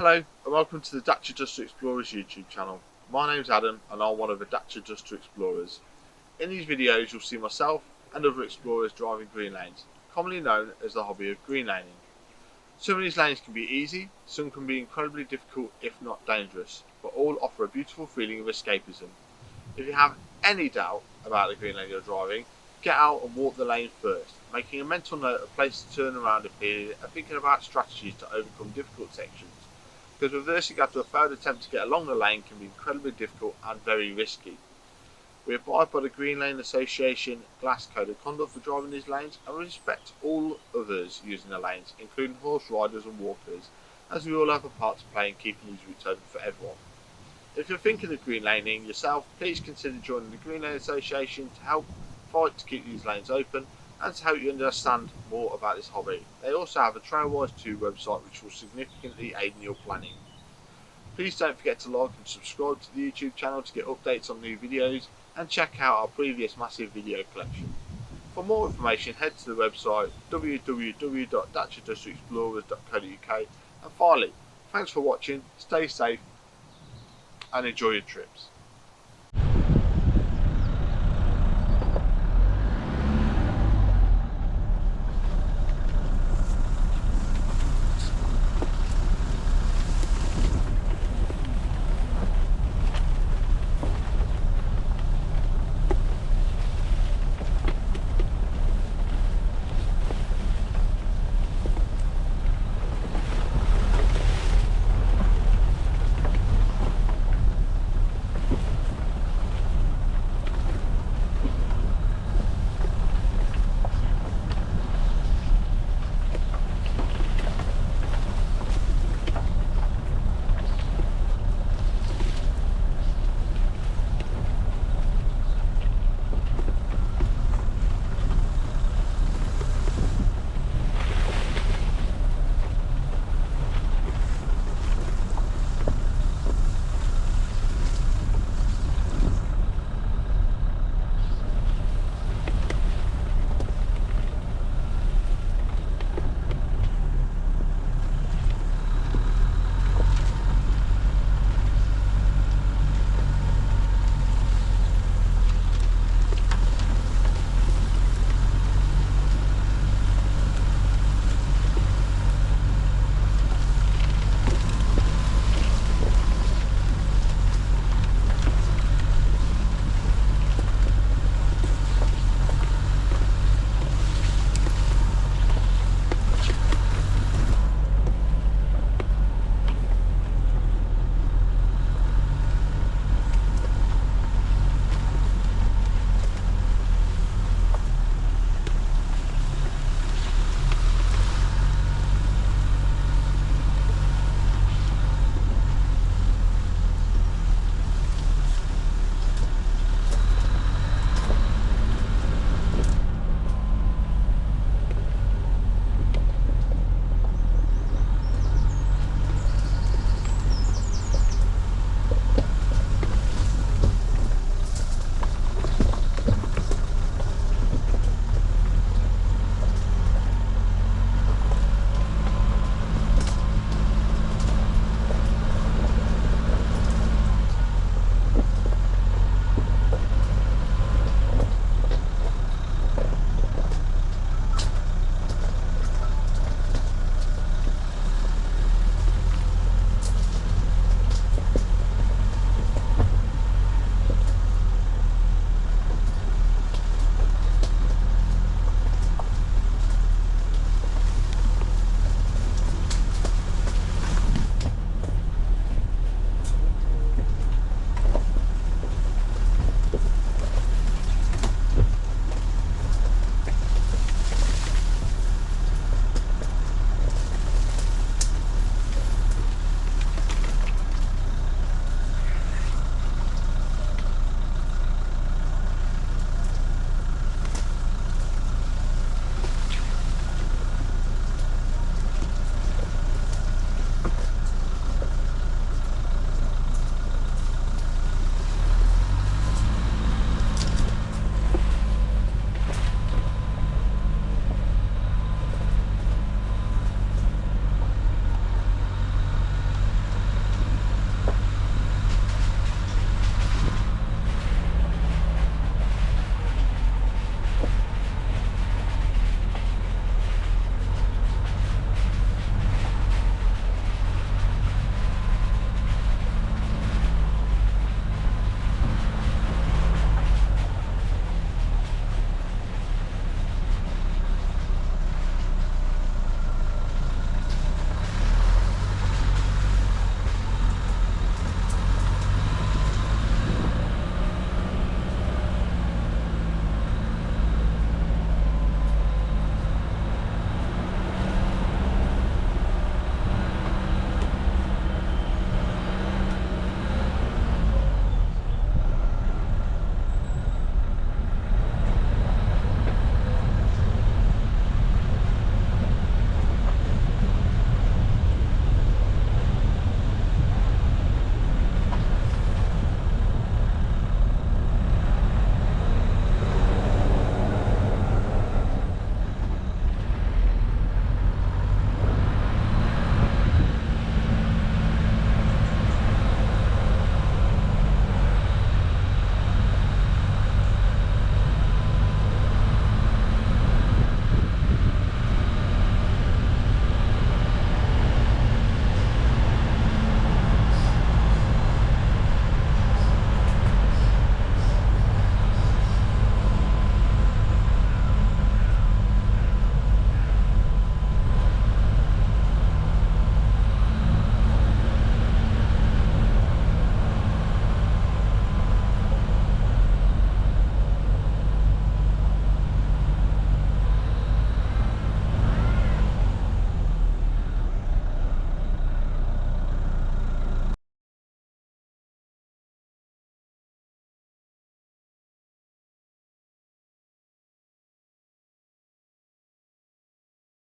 Hello and welcome to the Dacia Duster Explorers YouTube channel. My name's Adam and I'm one of the Dacia Duster Explorers. In these videos you'll see myself and other explorers driving green lanes, commonly known as the hobby of green laning. Some of these lanes can be easy, some can be incredibly difficult if not dangerous, but all offer a beautiful feeling of escapism. If you have any doubt about the green lane you're driving, get out and walk the lane first, making a mental note of places to turn around if needed and thinking about strategies to overcome difficult sections, because reversing after a failed attempt to get along the lane can be incredibly difficult and very risky. We abide by the Green Lane Association Glass Code of Conduct for driving these lanes and respect all others using the lanes, including horse riders and walkers, as we all have a part to play in keeping these routes open for everyone. If you're thinking of green laning yourself, please consider joining the Green Lane Association to help fight to keep these lanes open and to help you understand more about this hobby. They also have a Trailwise 2 website which will significantly aid in your planning. Please don't forget to like and subscribe to the YouTube channel to get updates on new videos and check out our previous massive video collection. For more information head to the website www.daciadusterexplorers.co.uk, and finally, thanks for watching, stay safe and enjoy your trips.